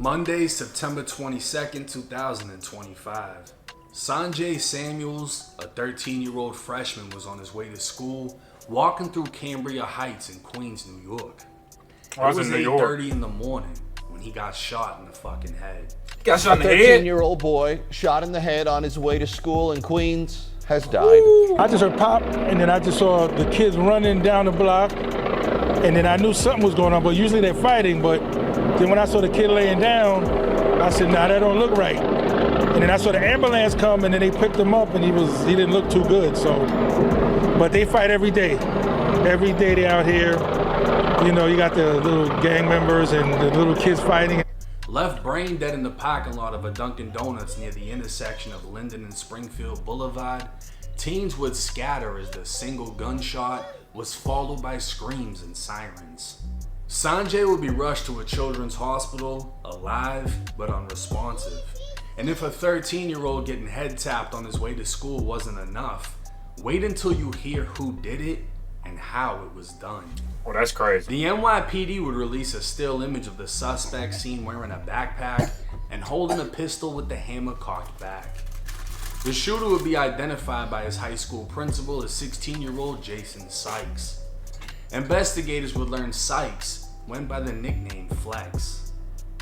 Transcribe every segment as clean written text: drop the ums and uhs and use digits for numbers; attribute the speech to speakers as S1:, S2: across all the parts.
S1: Monday, September 22nd, 2025. Sanjay Samuels, a 13-year-old freshman, was on his way to school, walking through Cambria Heights in Queens, New York. It was 8:30 in the morning when he got shot in the fucking head.
S2: Got shot in the head?
S3: 13-year-old boy shot in the head on his way to school in Queens has died.
S2: Ooh.
S4: I just heard pop, and then I just saw the kids running down the block, and then I knew something was going on, but usually they're fighting, but then when I saw the kid laying down, I said, nah, that don't look right. And then I saw the ambulance come, and then they picked him up, and he didn't look too good, so. But they fight every day. Every day they out here. You know, you got the little gang members and the little kids fighting.
S1: Left brain dead in the parking lot of a Dunkin' Donuts near the intersection of Linden and Springfield Boulevard, teens would scatter as the single gunshot was followed by screams and sirens. Sanjay would be rushed to a children's hospital, alive but unresponsive. And if a 13-year-old getting head tapped on his way to school wasn't enough, wait until you hear who did it and how it was done.
S2: Oh, that's crazy.
S1: The NYPD would release a still image of the suspect seen wearing a backpack and holding a pistol with the hammer cocked back. The shooter would be identified by his high school principal as 16-year-old Jason Sykes. Investigators would learn Sykes went by the nickname Flex.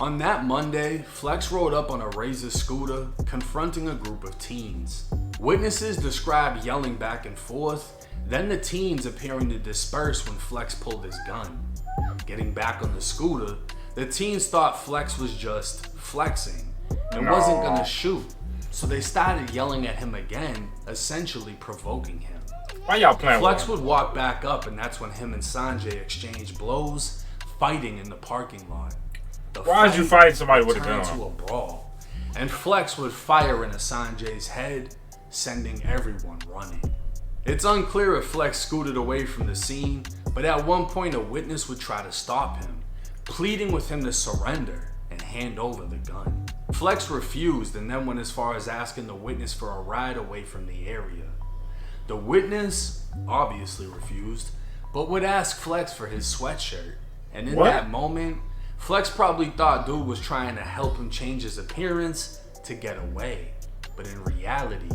S1: On that Monday, Flex rode up on a Razor scooter, confronting a group of teens. Witnesses describe yelling back and forth, then the teens appearing to disperse when Flex pulled his gun. Getting back on the scooter, the teens thought Flex was just flexing and wasn't gonna shoot, so they started yelling at him again, essentially provoking him.
S2: Why y'all playing
S1: Flex
S2: with
S1: would walk back up, and that's when him and Sanjay exchanged blows, fighting in the parking lot.
S2: Why did you fight somebody with a
S1: turned
S2: gun?
S1: to a brawl, and Flex would fire into Sanjay's head, sending everyone running. It's unclear if Flex scooted away from the scene, but at one point a witness would try to stop him, pleading with him to surrender and hand over the gun. Flex refused and then went as far as asking the witness for a ride away from the area. The witness obviously refused, but would ask Flex for his sweatshirt, and in that moment, Flex probably thought dude was trying to help him change his appearance to get away, but in reality,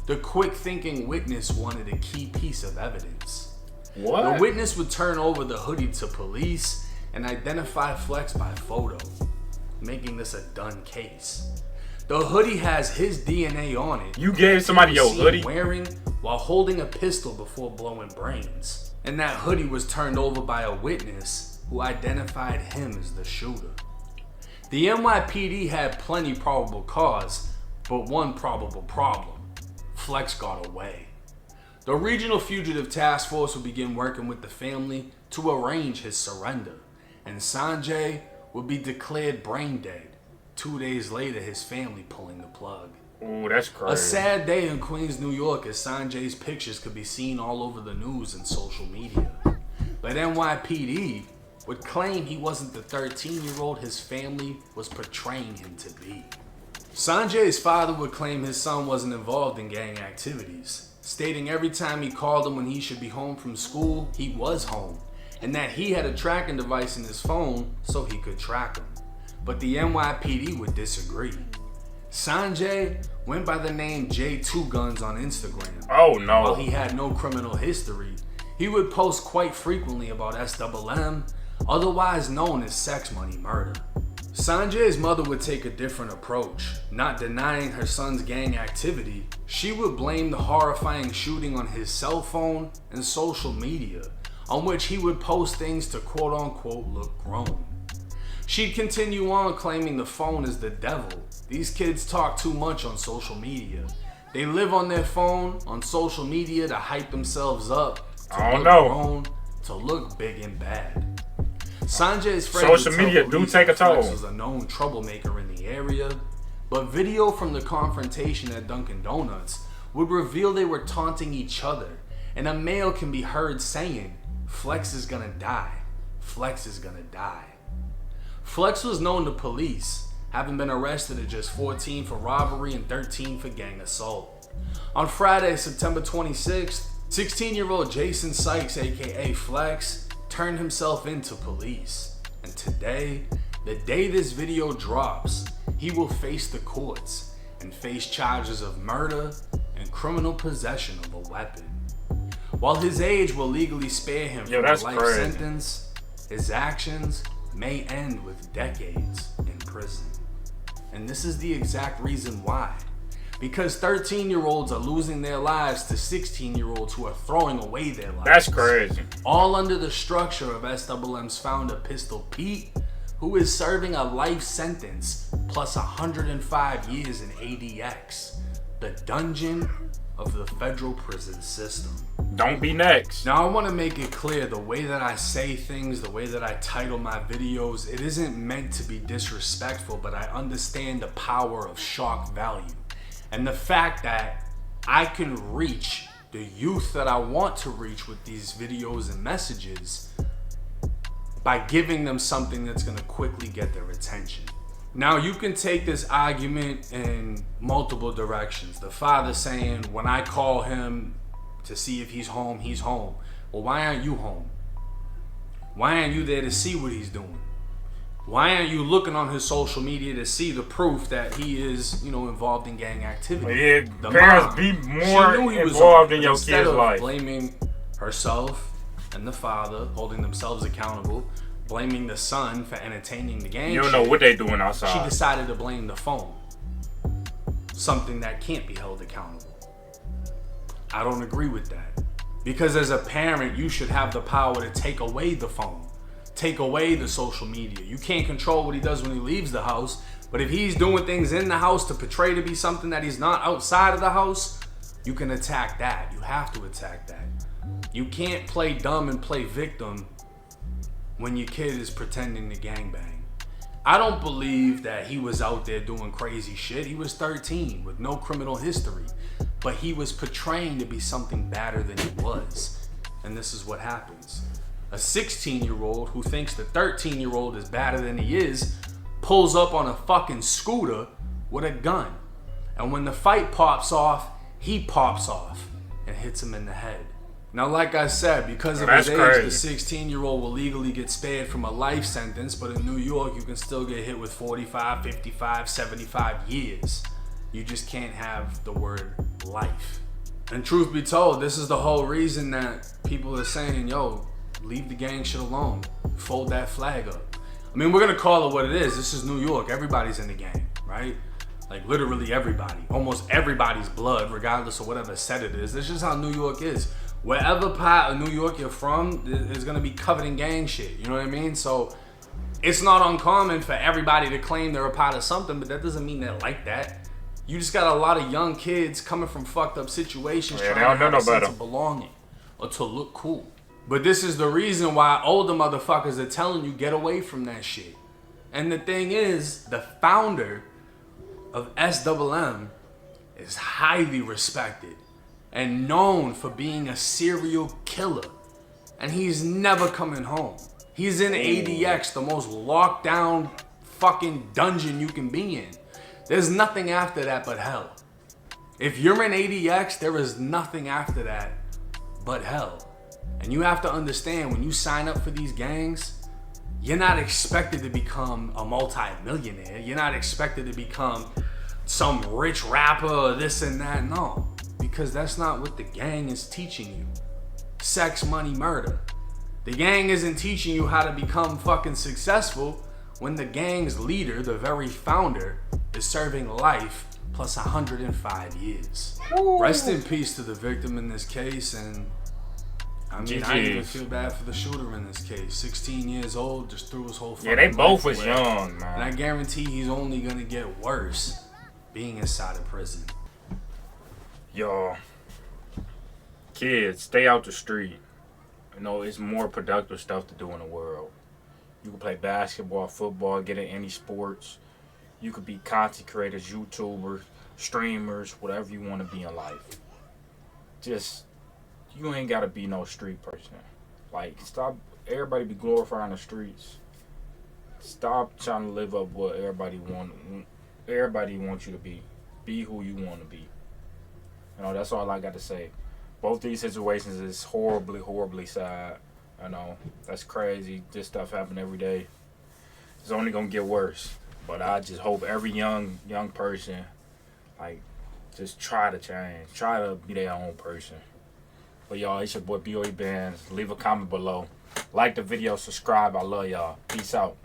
S1: the quick-thinking witness wanted a key piece of evidence. The witness would turn over the hoodie to police and identify Flex by photo, making this a done case. The hoodie has his DNA on it.
S2: You gave somebody your hoodie?
S1: Wearing while holding a pistol before blowing brains. And that hoodie was turned over by a witness who identified him as the shooter. The NYPD had plenty probable cause, but one probable problem. Flex got away. The Regional Fugitive Task Force would begin working with the family to arrange his surrender, and Sanjay would be declared brain dead. 2 days later, his family pulling the plug.
S2: Ooh, that's crazy.
S1: A sad day in Queens, New York, as Sanjay's pictures could be seen all over the news and social media. But NYPD would claim he wasn't the 13-year-old his family was portraying him to be. Sanjay's father would claim his son wasn't involved in gang activities, stating every time he called him when he should be home from school, he was home, and that he had a tracking device in his phone so he could track him. But the NYPD would disagree. Sanjay went by the name J2 Guns on Instagram.
S2: Oh no.
S1: While he had no criminal history, he would post quite frequently about SMM, otherwise known as sex money murder. Sanjay's mother would take a different approach, not denying her son's gang activity. She would blame the horrifying shooting on his cell phone and social media, on which he would post things to quote-unquote look grown. She'd continue on claiming the phone is the devil. These kids talk too much on social media. They live on their phone, on social media to hype themselves up, to look grown, to look big and bad. Sanjay's friend
S2: social media do take a toll.
S1: Flex was a known troublemaker in the area, but video from the confrontation at Dunkin' Donuts would reveal they were taunting each other, and a male can be heard saying, "Flex is gonna die. Flex is gonna die." Flex was known to police, having been arrested at just 14 for robbery and 13 for gang assault. On Friday, September 26th, 16-year-old Jason Sykes, aka Flex, turned himself into police. And today, The day this video drops, he will face the courts and face charges of murder and criminal possession of a weapon. While his age will legally spare him from a life sentence, his actions may end with decades in prison. And this is the exact reason why. Because 13-year-olds are losing their lives to 16-year-olds who are throwing away their lives.
S2: That's crazy.
S1: All under the structure of SWM's founder, Pistol Pete, who is serving a life sentence plus 105 years in ADX, the dungeon of the federal prison system.
S2: Don't be next.
S1: Now I want to make it clear, the way that I say things, the way that I title my videos, it isn't meant to be disrespectful, but I understand the power of shock value. And the fact that I can reach the youth that I want to reach with these videos and messages by giving them something that's going to quickly get their attention. Now you can take this argument in multiple directions. The father saying, when I call him to see if he's home, he's home. Well, why aren't you home? Why aren't you there to see what he's doing? Why aren't you looking on his social media to see the proof that he is, involved in gang activity?
S2: Yeah,
S1: The
S2: parents
S1: mom,
S2: be
S1: she
S2: more
S1: knew he was
S2: involved
S1: on,
S2: in your
S1: instead
S2: kid's
S1: of
S2: life.
S1: blaming herself and the father, holding themselves accountable, blaming the son for entertaining the gang.
S2: You don't know what they doing outside.
S1: She decided to blame the phone. Something that can't be held accountable. I don't agree with that. Because as a parent, you should have the power to take away the phone. Take away the social media. You can't control what he does when he leaves the house, but if he's doing things in the house to portray to be something that he's not outside of the house, you can attack that. You have to attack that. You can't play dumb and play victim when your kid is pretending to gangbang. I don't believe that he was out there doing crazy shit. He was 13 with no criminal history, but he was portraying to be something badder than he was. And this is what happens. A 16-year-old who thinks the 13-year-old is badder than he is pulls up on a fucking scooter with a gun. And when the fight pops off, he pops off and hits him in the head. Now, like I said, because of his age, the 16-year-old will legally get spared from a life sentence, but in New York, you can still get hit with 45, 55, 75 years. You just can't have the word life. And truth be told, this is the whole reason that people are saying, yo, leave the gang shit alone. Fold that flag up. I mean, we're gonna call it what it is. This is New York. Everybody's in the gang, right? Like literally everybody. Almost everybody's blood, regardless of whatever set it is. That's just how New York is. Wherever part of New York you're from is gonna be covered in gang shit. You know what I mean? So it's not uncommon for everybody to claim they're a part of something, but that doesn't mean they're like that. You just got a lot of young kids coming from fucked up situations trying to have a sense of belonging or to look cool. But this is the reason why older motherfuckers are telling you get away from that shit. And the thing is, the founder of SWM is highly respected and known for being a serial killer. And he's never coming home. He's in ADX, the most locked down fucking dungeon you can be in. There's nothing after that but hell. If you're in ADX, there is nothing after that but hell. And you have to understand, when you sign up for these gangs, you're not expected to become a multi-millionaire. You're not expected to become some rich rapper or this and that. No, because that's not what the gang is teaching you. Sex, money, murder. The gang isn't teaching you how to become fucking successful when the gang's leader, the very founder, is serving life plus 105 years. Rest in peace to the victim in this case, and I mean, I even feel bad for the shooter in this case. 16 years old, just threw his whole fucking
S2: they both
S1: life
S2: was
S1: away.
S2: young, man.
S1: And I guarantee he's only gonna get worse being inside of prison.
S2: Y'all, kids, stay out the street. It's more productive stuff to do in the world. You can play basketball, football, get in any sports. You could be content creators, YouTubers, streamers, whatever you want to be in life. Just, you ain't got to be no street person. Like, stop, everybody be glorifying the streets. Stop trying to live up what everybody wants you to be. Be who you want to be. That's all I got to say. Both these situations is horribly, horribly sad. That's crazy. This stuff happen every day. it's only gonna get worse. But I just hope every young person, like, just try to change, try to be their own person. But y'all, it's your boy BOE Bands. Leave a comment below, like the video, subscribe. I love y'all. Peace out.